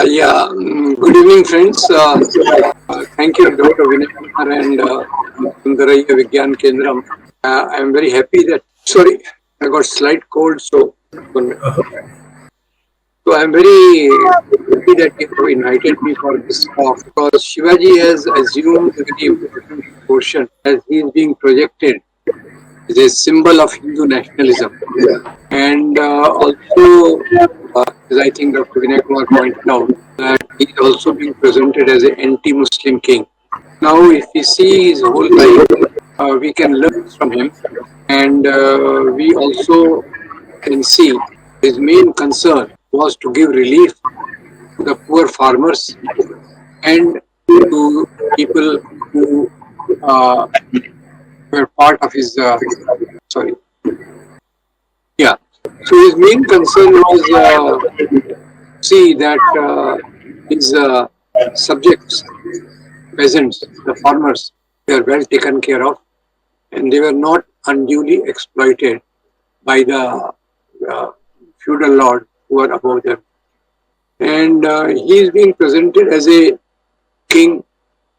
Good evening, friends. Thank you, Dr. Vinay Kumar and Sundaraya Vigyan Kendram. I'm very happy that, sorry, I got slight cold, so I'm very happy that you have invited me for this talk because Shivaji has assumed a very important portion as he is being projected as a symbol of Hindu nationalism. And also, as I think Dr. Vinay Kumar pointed out, that he is also being presented as an anti-Muslim king. Now, if we see his whole life, we can learn from him, and we also can see his main concern was to give relief to the poor farmers and to people who were part of his, sorry, yeah. So his main concern was see that his subjects, peasants, the farmers, they are well taken care of and they were not unduly exploited by the feudal lord who were above them. And he is being presented as a king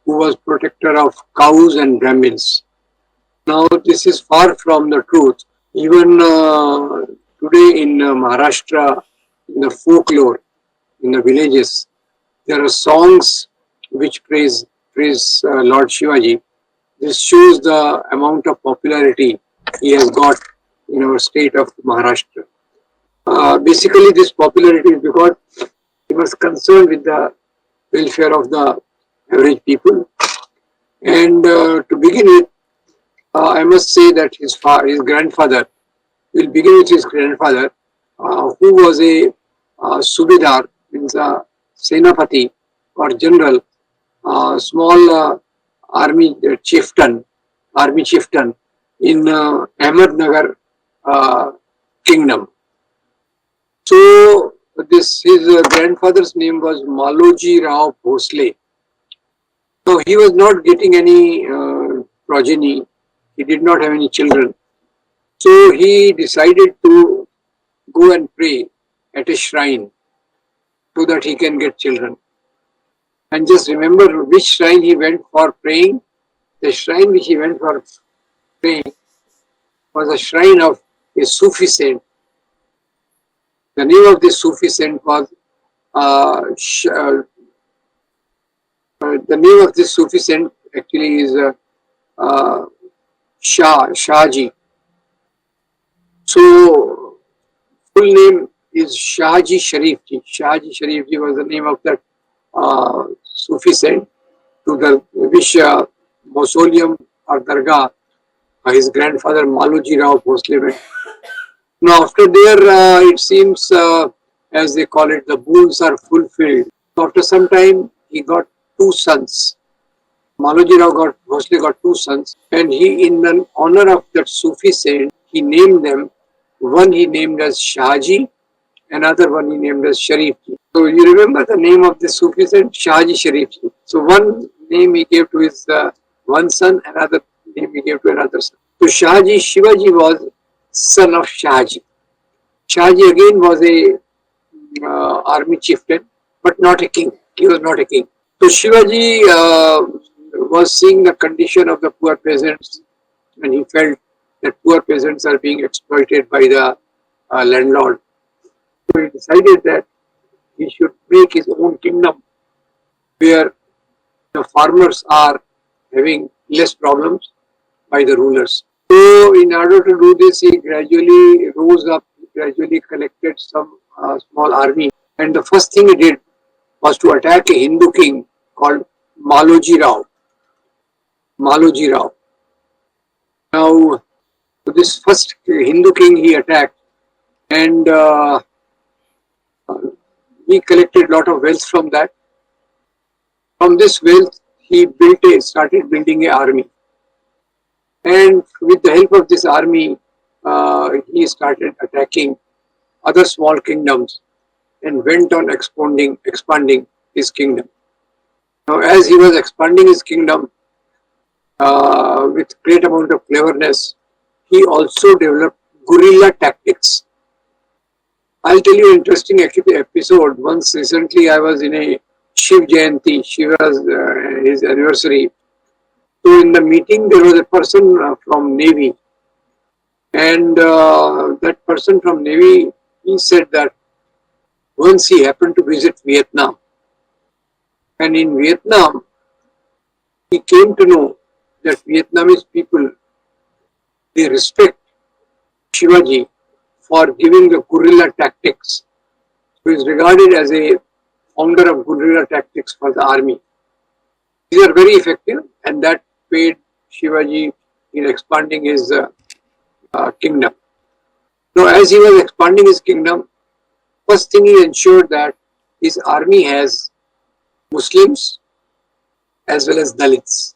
who was protector of cows and Brahmins. Now, this is far from the truth. Even today in Maharashtra, in the folklore, in the villages, there are songs which praise Lord Shivaji. This shows the amount of popularity he has got in our state of Maharashtra. Basically, this popularity is because he was concerned with the welfare of the average people. And to begin with, I must say that his grandfather, we'll begin with his grandfather, who was a Subedar, means a Senapati or general, small army chieftain in Ahmednagar kingdom. So his grandfather's name was Maloji Rao Bhosle. So he was not getting any progeny. He did not have any children. So he decided to go and pray at a shrine so that he can get children. And just remember which shrine he went for praying. The shrine which he went for praying was a shrine of a Sufi saint. The name of this Sufi saint was the name of this Sufi saint actually is Shahji. So full name is Shahji Sharifji. Shahji Sharifji was the name of that Sufi saint, to the which mausoleum or dargah his grandfather Maloji Rao Bhosle went. Now after there, it seems as they call it, the boons are fulfilled. After some time, he got two sons. Maloji Rao Bhosle got two sons, and he, in the honor of that Sufi saint, he named them. One he named as Shahji, another one he named as Sharifji. So you remember the name of the Sufi saint, Shahji Sharifji. So one name he gave to his one son, another name he gave to another son. So Shahji Shivaji was son of Shahji. Shahji again was a army chieftain, but not a king. He was not a king. So Shivaji was seeing the condition of the poor peasants, and he felt that poor peasants are being exploited by the landlord. So he decided that he should make his own kingdom where the farmers are having less problems by the rulers. So in order to do this, he gradually rose up, gradually collected some small army. And the first thing he did was to attack a Hindu king called Maloji Rao. Maloji Rao. Now, this first Hindu king he attacked, and he collected a lot of wealth from that. From this wealth, he started building an army. And with the help of this army, he started attacking other small kingdoms and went on expanding his kingdom. Now, as he was expanding his kingdom with great amount of cleverness, he also developed guerrilla tactics. I'll tell you an interesting episode. Once recently, I was in a Shiv Jayanti, Shiva's his anniversary. So in the meeting, there was a person from Navy, and that person from Navy, he said that once he happened to visit Vietnam, and in Vietnam, he came to know that Vietnamese people, they respect Shivaji for giving the guerrilla tactics. He is regarded as a founder of guerrilla tactics for the army. These are very effective, and that paid Shivaji in expanding his kingdom. Now, as he was expanding his kingdom, first thing he ensured that his army has Muslims as well as Dalits.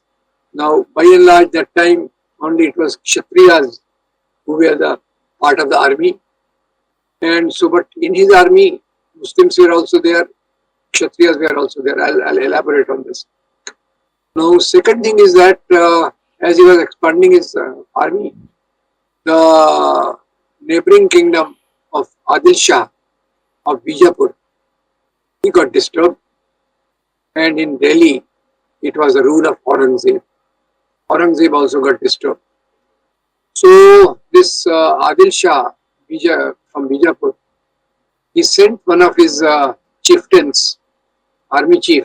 Now, by and large, that time only it was Kshatriyas who were the part of the army, and so but in his army, Muslims were also there, Kshatriyas were also there. I'll elaborate on this. Now, second thing is that as he was expanding his army, the neighboring kingdom of Adil Shah of Bijapur, he got disturbed, and in Delhi, it was the rule of Aurangzeb. Aurangzeb also got disturbed. So this Adil Shah from Bijapur, he sent one of his chieftains, army chief,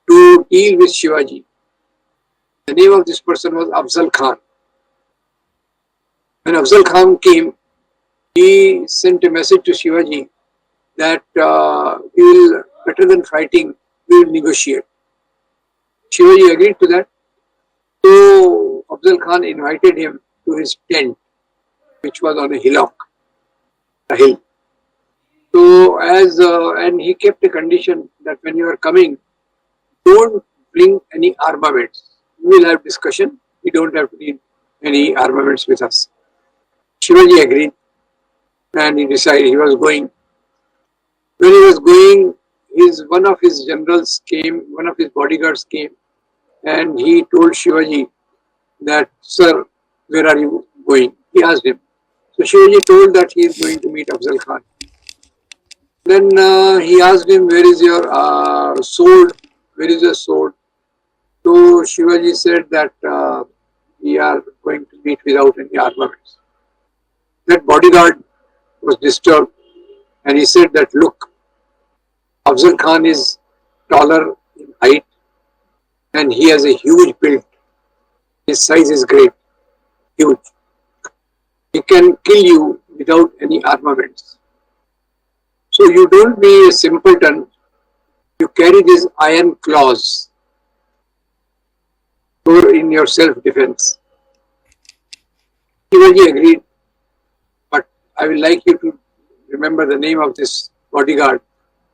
to deal with Shivaji. The name of this person was Afzal Khan. When Afzal Khan came, he sent a message to Shivaji that we will, better than fighting, we will negotiate. Shivaji agreed to that. So Afzal Khan invited him to his tent, which was on a hillock, a hill. So and he kept a condition that when you are coming, don't bring any armaments. We will have discussion. We don't have to need any armaments with us. Shivaji agreed, and he decided he was going. When he was going, one of his generals came, one of his bodyguards came, and he told Shivaji that, "Sir, where are you going?" He asked him. So Shivaji told that he is going to meet Afzal Khan. Then he asked him, "Where is your sword? Where is your sword?" So Shivaji said that we are going to meet without any armaments. That bodyguard was disturbed, and he said that, "Look, Afzal Khan is taller in height, and he has a huge build. His size is great, huge. He can kill you without any armaments. So you don't be a simpleton. You carry these iron claws in your self-defense." Shivaji agreed, but I will like you to remember the name of this bodyguard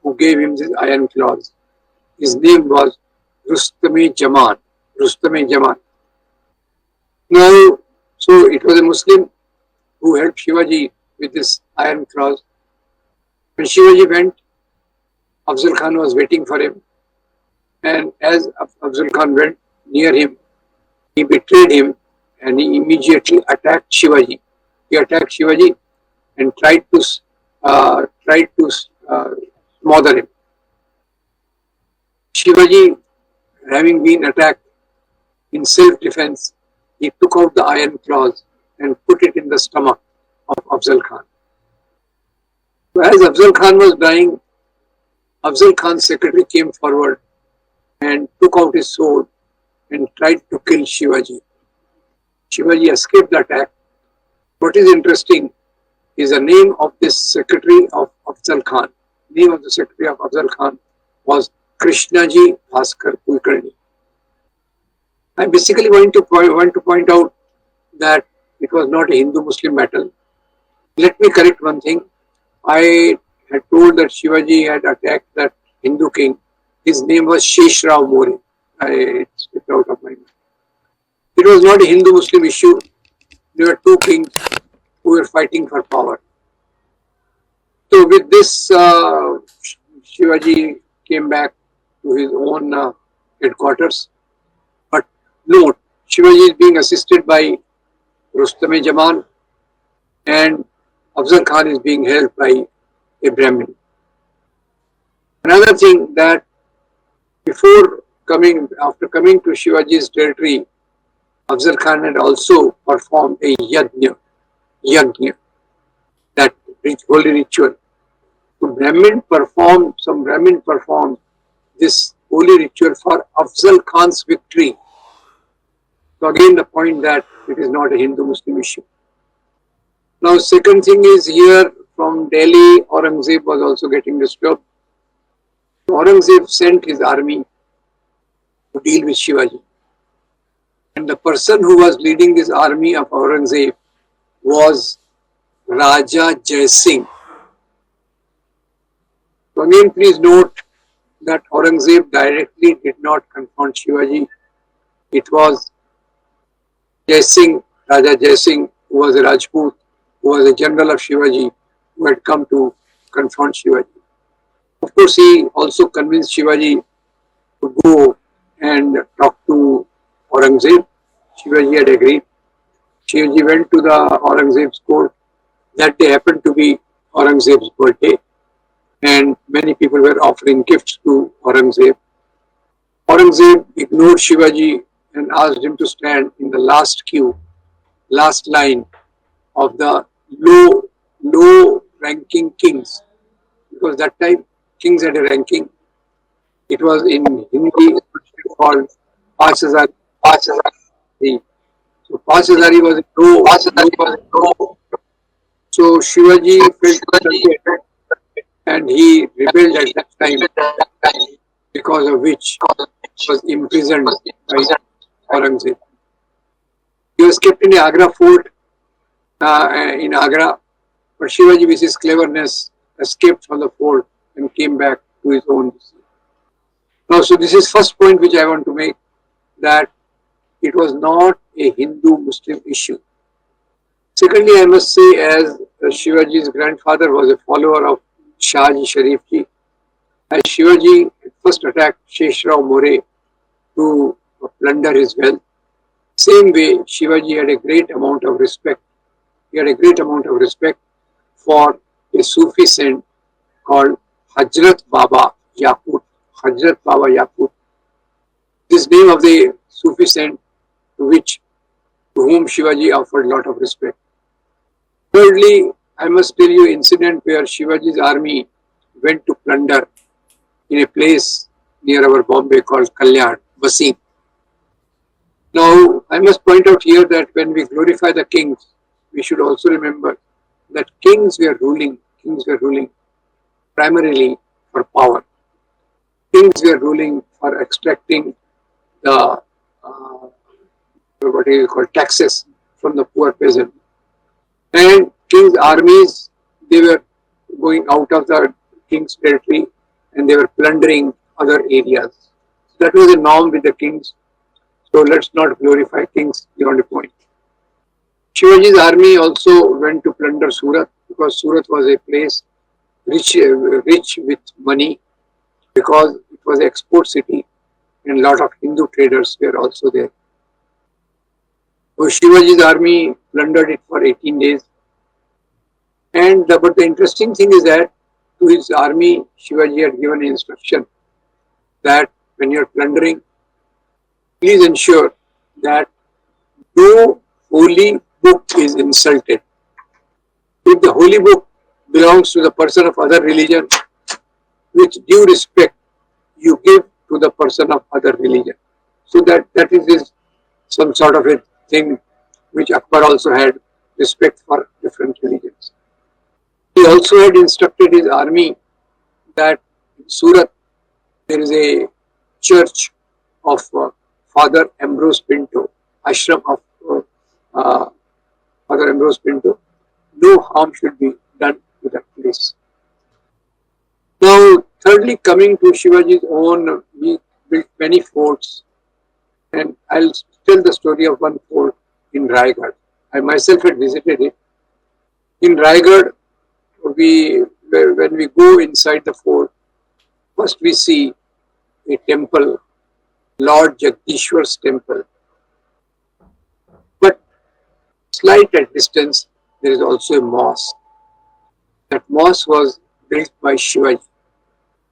who gave him these iron claws. His name was Rustam-e-Jaman. Rustam-e-Jaman. Now, so it was a Muslim who helped Shivaji with this iron claws. When Shivaji went, Afzal Khan was waiting for him, and as Afzal Khan went near him, he betrayed him, and he immediately attacked Shivaji. He attacked Shivaji and tried to smother him. Shivaji, having been attacked in self-defense, he took out the iron claws and put it in the stomach of Afzal Khan. So as Afzal Khan was dying, Afzal Khan's secretary came forward and took out his sword and tried to kill Shivaji. Shivaji escaped the attack. What is interesting is the name of this secretary of Afzal Khan. The name of the secretary of Afzal Khan was Krishnaji Bhaskar Kulkarni. I basically want to point out that it was not a Hindu-Muslim battle. Let me correct one thing. I had told that Shivaji had attacked that Hindu king. His name was Sheshrao More. I slipped out of my mind. It was not a Hindu-Muslim issue. There were two kings who were fighting for power. So with this, Shivaji came back to his own headquarters. But note, Shivaji is being assisted by Rustam-e-Jaman, and Afzal Khan is being helped by a Brahmin. Another thing that after coming to Shivaji's territory, Afzal Khan had also performed a yajna, that holy ritual. Some Brahmin performed this holy ritual for Afzal Khan's victory. So again, the point that it is not a Hindu-Muslim issue. Now, second thing is here from Delhi, Aurangzeb was also getting disturbed. Aurangzeb sent his army to deal with Shivaji. And the person who was leading this army of Aurangzeb was Raja Jai Singh. So again, please note that Aurangzeb directly did not confront Shivaji. It was Jai Singh, Raja Jai Singh, who was a Rajput, who was a general of Shivaji, who had come to confront Shivaji. Of course, he also convinced Shivaji to go and talk to Aurangzeb. Shivaji had agreed. Shivaji went to the Aurangzeb's court. That day happened to be Aurangzeb's birthday, and many people were offering gifts to Aurangzeb. Aurangzeb ignored Shivaji and asked him to stand in the last queue, last line of the low ranking kings, because that time kings had a ranking. It was in Hindi called Pachazari. So Pachazari was low. So Shivaji felt offended and he rebelled at that time, because of which he was imprisoned by Aurangzeb. He was kept in the Agra fort in Agra, but Shivaji, with his cleverness, escaped from the fort and came back to his own. Now, so this is first point which I want to make, that it was not a Hindu-Muslim issue. Secondly, I must say, as Shivaji's grandfather was a follower of Shivaji Sharif ji, as Shivaji first attacked Sheshrao More to plunder his wealth, same way Shivaji had a great amount of respect. He had a great amount of respect for a Sufi saint called Hazrat Baba Yaqut. Hazrat Baba Yaqut. This name of the Sufi saint to whom Shivaji offered a lot of respect. Thirdly, I must tell you an incident where Shivaji's army went to plunder in a place near our Bombay called Kalyan, Basim. Now, I must point out here that when we glorify the kings, we should also remember that kings were ruling primarily for power. Kings were ruling for extracting the what is called taxes from the poor peasant. And king's armies, they were going out of the king's territory and they were plundering other areas. That was a norm with the kings. So let's not glorify kings beyond a point. Shivaji's army also went to plunder Surat, because Surat was a place rich with money, because it was an export city and a lot of Hindu traders were also there. So Shivaji's army plundered it for 18 days. But the interesting thing is that to his army, Shivaji had given an instruction that when you are plundering, please ensure that no holy book is insulted. If the holy book belongs to the person of other religion, with due respect, you give to the person of other religion. So that is some sort of a thing which Akbar also had, respect for different religions. He also had instructed his army that in Surat there is a church of Father Ambrose Pinto, ashram of Father Ambrose Pinto. No harm should be done to that place. Now, thirdly, coming to Shivaji's own, he built many forts, and I'll tell the story of one fort in Raigad. I myself had visited it. In Raigad, when we go inside the fort, first we see a temple, Lord Jagdishwar's temple. But slight at distance, there is also a mosque. That mosque was built by Shivaji.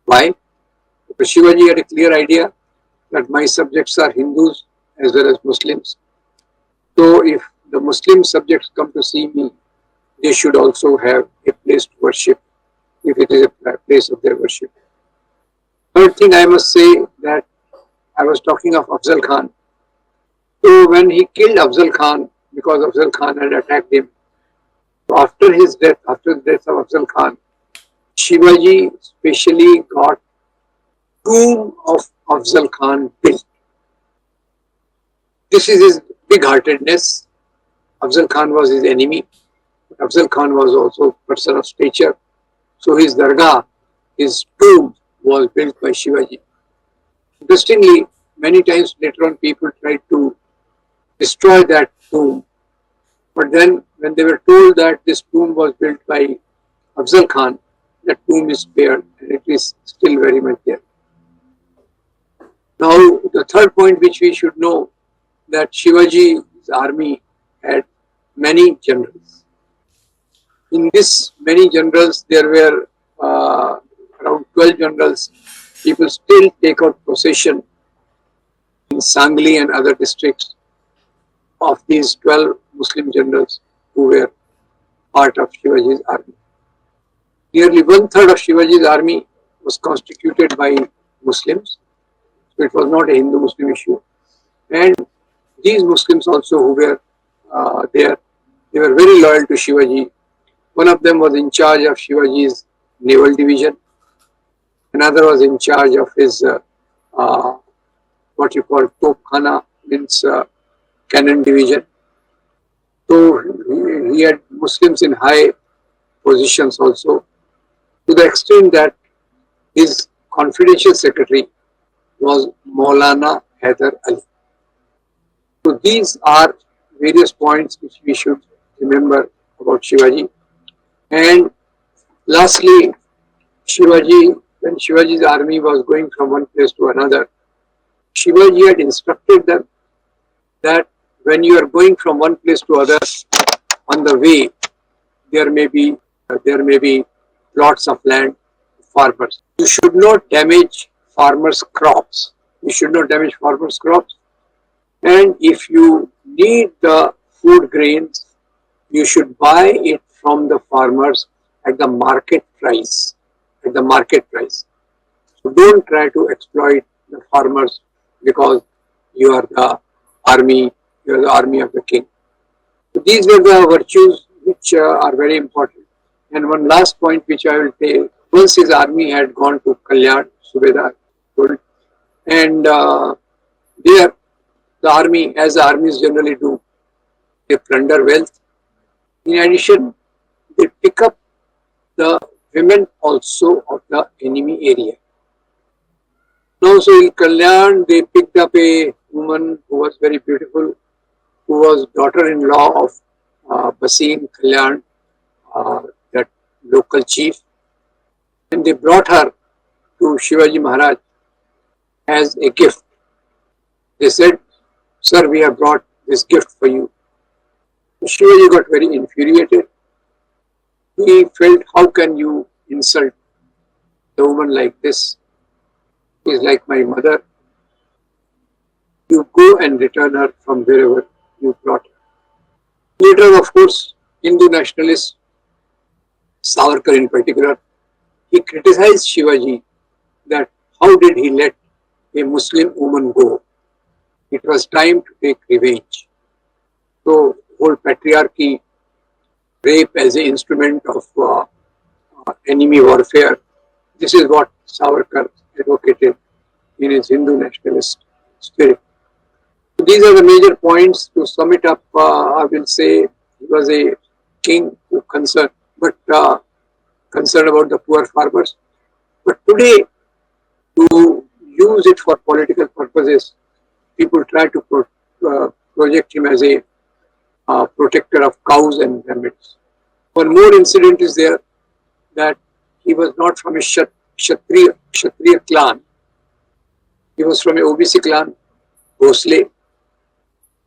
Why? Because Shivaji had a clear idea that my subjects are Hindus as well as Muslims. So if the Muslim subjects come to see me, they should also have a place to worship if it is a place of their worship. Third thing I must say that I was talking of Afzal Khan. So when he killed Afzal Khan, because Afzal Khan had attacked him, so after the death of Afzal Khan, Shivaji specially got tomb of Afzal Khan built. This is his big-heartedness. Afzal Khan was his enemy. Afzal Khan was also a person of stature. So his dargah, his tomb was built by Shivaji. Interestingly, many times later on people tried to destroy that tomb. But then when they were told that this tomb was built by Afzal Khan, that tomb is spared and it is still very much there. Now the third point which we should know, that Shivaji's army had many generals. In this many generals, there were around 12 generals. People still take out procession in Sangli and other districts of these 12 Muslim generals who were part of Shivaji's army. Nearly one-third of Shivaji's army was constituted by Muslims, so it was not a Hindu-Muslim issue. And these Muslims also who were there, they were very loyal to Shivaji. One of them was in charge of Shivaji's naval division. Another was in charge of his what you call Topkhana, means cannon division. So he had Muslims in high positions also, to the extent that his confidential secretary was Maulana Haider Ali. So these are various points which we should remember about Shivaji. And lastly, when Shivaji's army was going from one place to another, Shivaji had instructed them that when you are going from one place to other, on the way there may be plots of land, farmers. You should not damage farmers' crops. You should not damage farmers' crops. And if you need the food grains, you should buy it from the farmers at the market price. At the market price. So don't try to exploit the farmers because you are the army of the king. So these were the virtues which are very important. And one last point which I will say, once his army had gone to Kalyan, Subedar, and there the army, as the armies generally do, they plunder wealth. In addition, they pick up the women also of the enemy area. Now, so in Kalyan, they picked up a woman who was very beautiful, who was daughter-in-law of Basim Kalyan, that local chief, and they brought her to Shivaji Maharaj as a gift. They said, "Sir, we have brought this gift for you." Shivaji got very infuriated. He felt, how can you insult a woman like this? She is like my mother. You go and return her from wherever you brought her. Later, of course, Hindu nationalists, Savarkar in particular, he criticized Shivaji that how did he let a Muslim woman go? It was time to take revenge. So, whole patriarchy, rape as an instrument of enemy warfare, this is what Savarkar advocated in his Hindu nationalist spirit. So these are the major points. To sum it up, I will say he was a king who concerned about the poor farmers. But today, to use it for political purposes, people try to project him as a protector of cows and rabbits. One more incident is there, that he was not from a Kshatriya clan. He was from a OBC clan, Bhosle.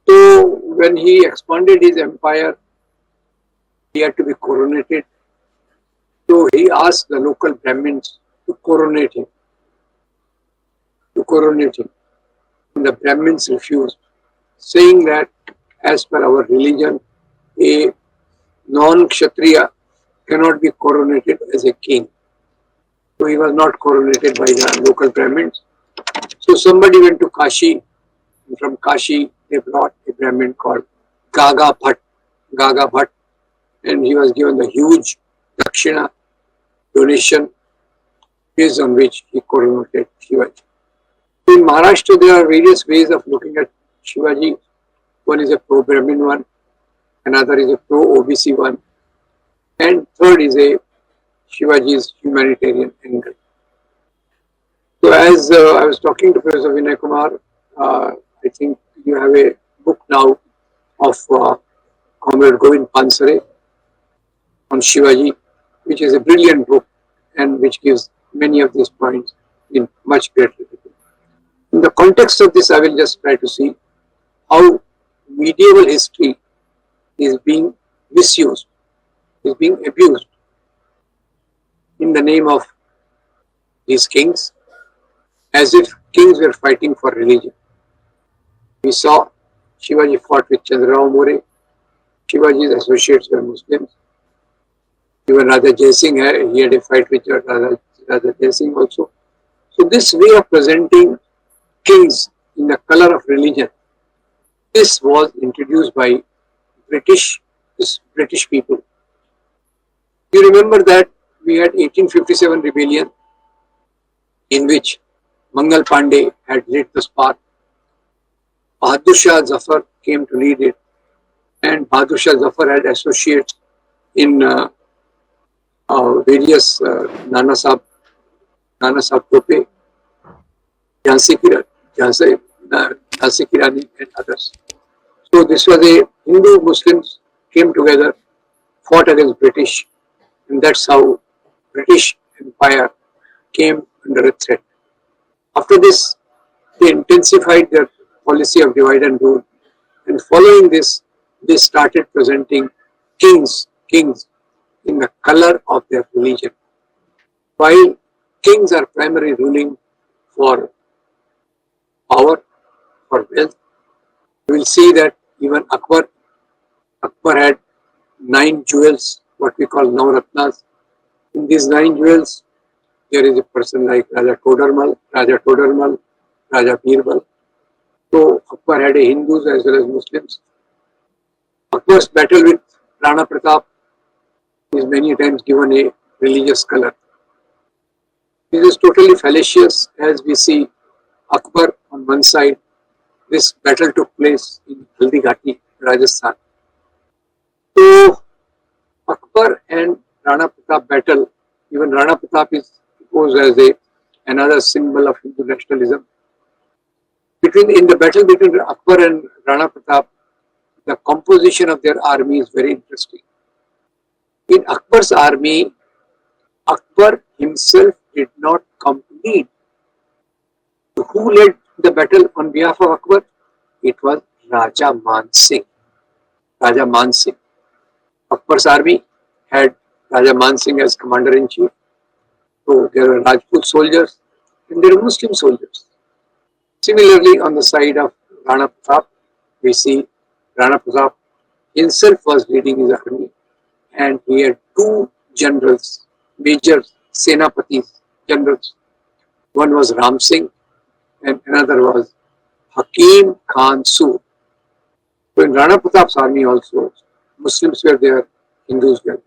So when he expanded his empire, he had to be coronated. So he asked the local Brahmins to coronate him. To coronate him. And the Brahmins refused, saying that as per our religion, a non-Kshatriya cannot be coronated as a king. So he was not coronated by the local Brahmins. So somebody went to Kashi, and from Kashi they brought a Brahmin called Gaga Bhatt, and he was given the huge Dakshina donation based on which he coronated Shivaji. In Maharashtra, there are various ways of looking at Shivaji. One is a pro-Brahmin one, another is a pro-OBC one, and third is a Shivaji's humanitarian angle. So as I was talking to Professor Vinay Kumar, I think you have a book now of Comrade Govind Pansare on Shivaji, which is a brilliant book and which gives many of these points in much greater detail. In the context of this, I will just try to see how medieval history is being misused, is being abused in the name of these kings, as if kings were fighting for religion. We saw Shivaji fought with Chandrarao More. Shivaji's associates were Muslims. Even Raja Jai Singh, he had a fight with Raja Jai Singh also. So this way of presenting kings in the color of religion, this was introduced by British people. You remember that we had 1857 rebellion in which Mangal Pandey had lit the spark. Bahadur Shah Zafar came to lead it, and Bahadur Shah Zafar had associates in various Nana Sahib Tope, Jhansi Ki Rani and others. So this was a Hindu Muslims came together, fought against British, and that's how British Empire came under a threat. After this, they intensified their policy of divide and rule, and following this, they started presenting kings in the color of their religion. While kings are primarily ruling for power, for wealth, you will see that even Akbar had 9 jewels, what we call Navratnas. In these 9 jewels, there is a person like Raja Todarmal, Raja Birbal. So Akbar had a Hindus as well as Muslims. Akbar's battle with Rana Pratap is many times given a religious color. This is totally fallacious, as we see Akbar on one side. This battle took place in Haldighati, Rajasthan. So Akbar and Rana Pratap battle, even Rana Pratap is proposed as another symbol of Hindu nationalism. In the battle between Akbar and Rana Pratap, the composition of their army is very interesting. In Akbar's army, Akbar himself did not come to lead. So who led the battle on behalf of Akbar? It was Raja Man Singh. Raja Man Singh. Akbar's army had Raja Man Singh as commander-in-chief. So there were Rajput soldiers and there were Muslim soldiers. Similarly, on the side of Rana Pratap, we see Rana Pratap himself was leading his army, and he had 2 generals, major Senapatis, generals. One was Ram Singh and another was Hakim Khan Soor. So in Rana Pratap's army also, Muslims were there, Hindus were there.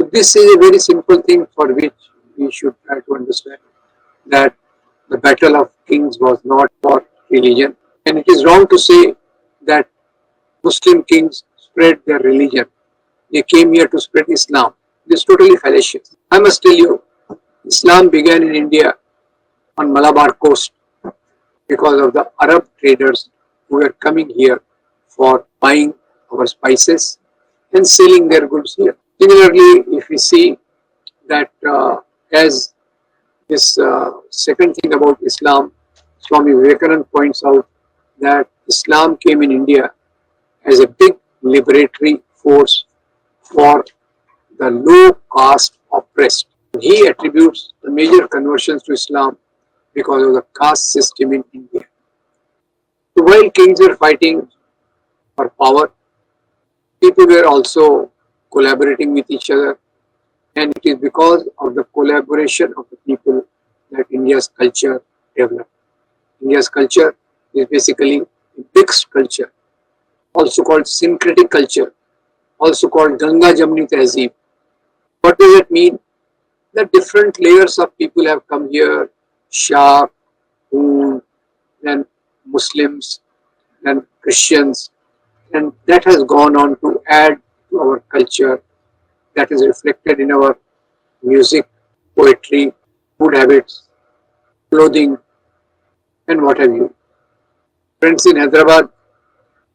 So this is a very simple thing for which we should try to understand that the battle of kings was not for religion, and it is wrong to say that Muslim kings spread their religion. They came here to spread Islam. This is totally fallacious. I must tell you, Islam began in India on Malabar coast because of the Arab traders who were coming here for buying our spices and selling their goods here. Similarly, if we see that as this second thing about Islam, Swami Vivekananda points out that Islam came in India as a big liberatory force for the low caste oppressed. He attributes the major conversions to Islam because of the caste system in India. So while kings were fighting for power, people were also collaborating with each other, and it is because of the collaboration of the people that India's culture developed. India's culture is basically a mixed culture, also called syncretic culture, also called Ganga Jamni Tehzeeb. What does it mean? That different layers of people have come here: Shah, Hoon, then Muslims, then Christians, and that has gone on to add to our culture, that is reflected in our music, poetry, food habits, clothing, and what have you. Friends in Hyderabad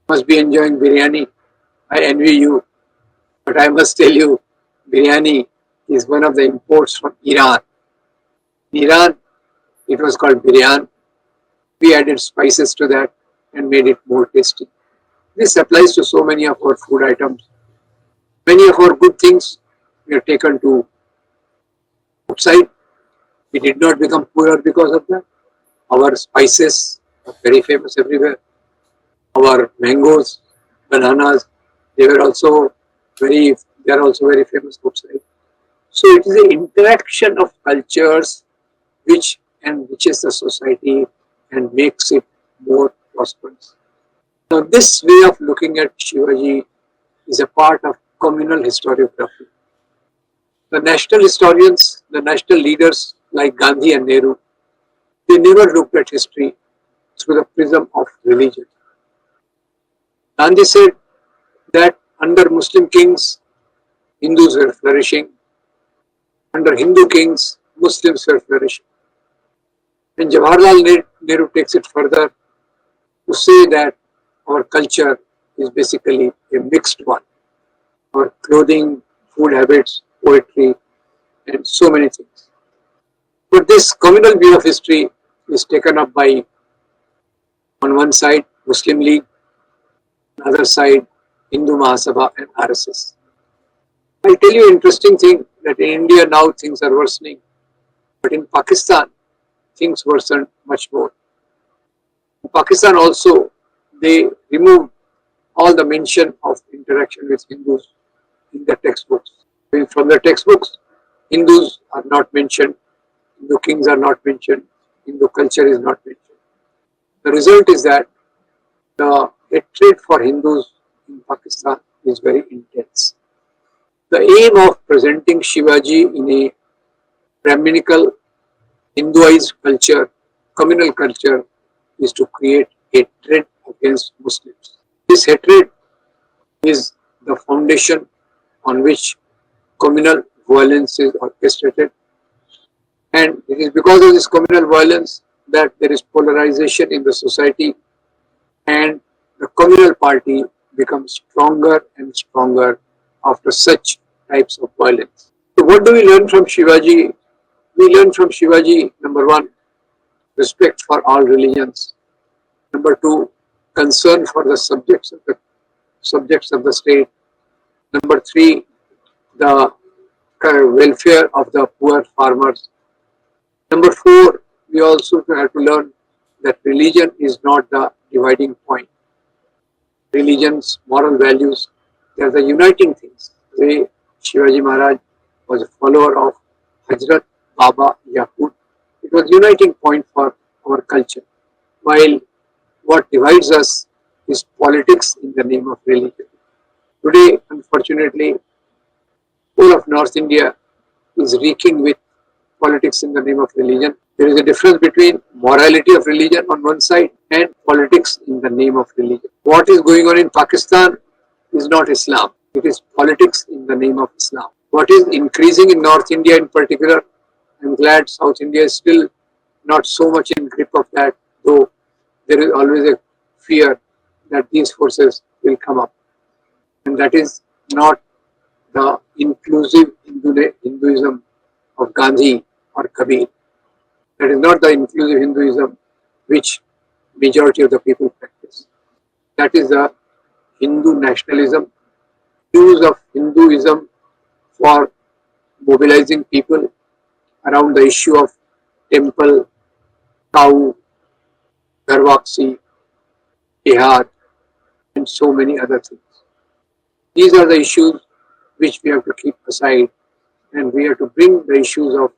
must be enjoying biryani. I envy you, but I must tell you, biryani is one of the imports from Iran. In Iran, it was called biryani. We added spices to that and made it more tasty. This applies to so many of our food items. Many of our good things were taken to outside. We did not become poorer because of that. Our spices are very famous everywhere. Our mangoes, bananas, they were also very, they are also very famous outside. So it is an interaction of cultures which enriches the society and makes it more prosperous. Now this way of looking at Shivaji is a part of communal historiography. The national historians, the national leaders like Gandhi and Nehru, they never looked at history through the prism of religion. Gandhi said that under Muslim kings, Hindus were flourishing. Under Hindu kings, Muslims were flourishing. And Jawaharlal Nehru takes it further to say that our culture is basically a mixed one. Our clothing, food habits, poetry, and so many things. But this communal view of history is taken up by, on one side, Muslim League, on the other side, Hindu Mahasabha and RSS. I'll tell you an interesting thing, that in India now things are worsening, but in Pakistan things worsened much more. In Pakistan also, they removed all the mention of interaction with Hindus in the textbooks. From the textbooks, Hindus are not mentioned, Hindu kings are not mentioned, Hindu culture is not mentioned. The result is that the hatred for Hindus in Pakistan is very intense. The aim of presenting Shivaji in a Brahminical, Hinduized culture, communal culture, is to create hatred against Muslims. This hatred is the foundation on which communal violence is orchestrated, and it is because of this communal violence that there is polarization in the society, and the communal party becomes stronger and stronger after such types of violence. So what do we learn from Shivaji? We learn from Shivaji, number one, respect for all religions. Number two, concern for the subjects of the state. Number three, the welfare of the poor farmers. Number four, we also have to learn that religion is not the dividing point. Religions, moral values, they are the uniting things. The way Shivaji Maharaj was a follower of Hazrat Baba Yakut, it was uniting point for our culture. While what divides us is politics in the name of religion. Today, unfortunately, whole of North India is reeking with politics in the name of religion. There is a difference between morality of religion on one side and politics in the name of religion. What is going on in Pakistan is not Islam. It is politics in the name of Islam. What is increasing in North India in particular, I'm glad South India is still not so much in grip of that, though there is always a fear that these forces will come up. And that is not the inclusive Hinduism of Gandhi or Kabir. That is not the inclusive Hinduism which majority of the people practice. That is the Hindu nationalism, use of Hinduism for mobilizing people around the issue of temple, cow, Garvaksi, jihad, and so many other things. These are the issues which we have to keep aside, and we have to bring the issues of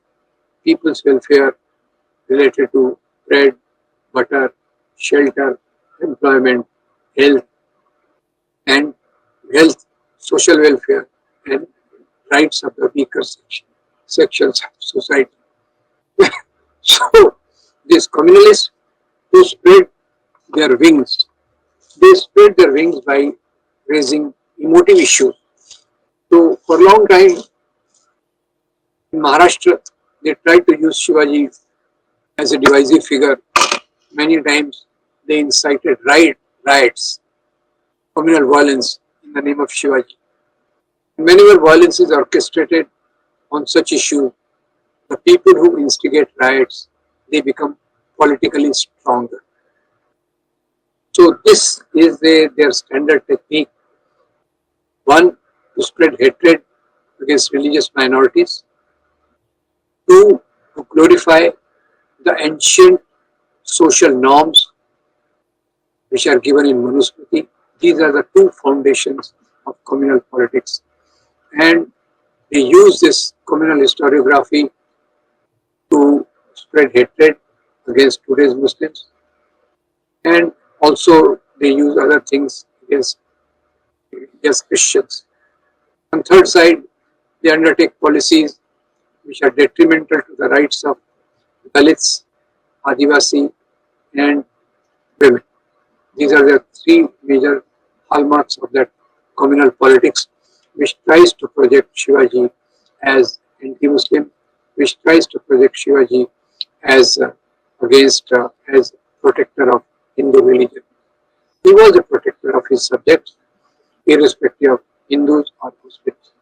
people's welfare related to bread, butter, shelter, employment, health, and health, social welfare, and rights of the weaker sections of society. So, these communalists who spread their wings, they spread their wings by raising emotive issues. So, for a long time in Maharashtra, they tried to use Shivaji as a divisive figure. Many times they incited riots, communal violence in the name of Shivaji. Whenever violence is orchestrated on such issues, the people who instigate riots, they become politically stronger. So this is their standard technique. One, to spread hatred against religious minorities. Two, to glorify the ancient social norms which are given in Manusmriti. These are the two foundations of communal politics. And they use this communal historiography to spread hatred against today's Muslims. And also they use other things against Christians. On third side, they undertake policies which are detrimental to the rights of Dalits, Adivasi, and women. These are the three major hallmarks of that communal politics, which tries to project Shivaji as anti-Muslim, which tries to project Shivaji as as protector of Hindu religion. He was a protector of his subjects, irrespective of Hindus or Muslims.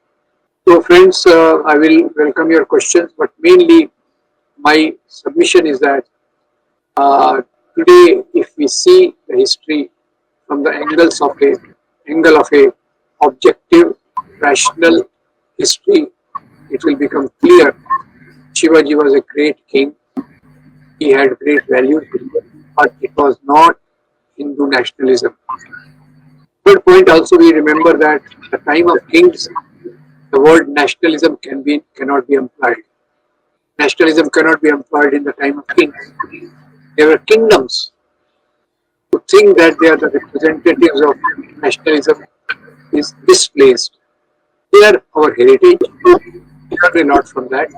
So, friends, I will welcome your questions, but mainly my submission is that uh, today, if we see the history from the angle of a objective, rational history, it will become clear. Shivaji was a great king. He had great values, but it was not Hindu nationalism. Third point also, we remember that at the time of kings, the word nationalism cannot be employed. Nationalism cannot be employed in the time of kings. There were kingdoms. To think that they are the representatives of nationalism is misplaced. They are our heritage. We are not from that,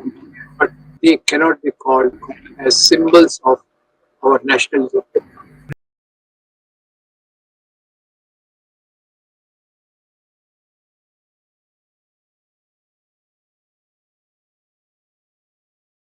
but they cannot be called as symbols of our nationalism.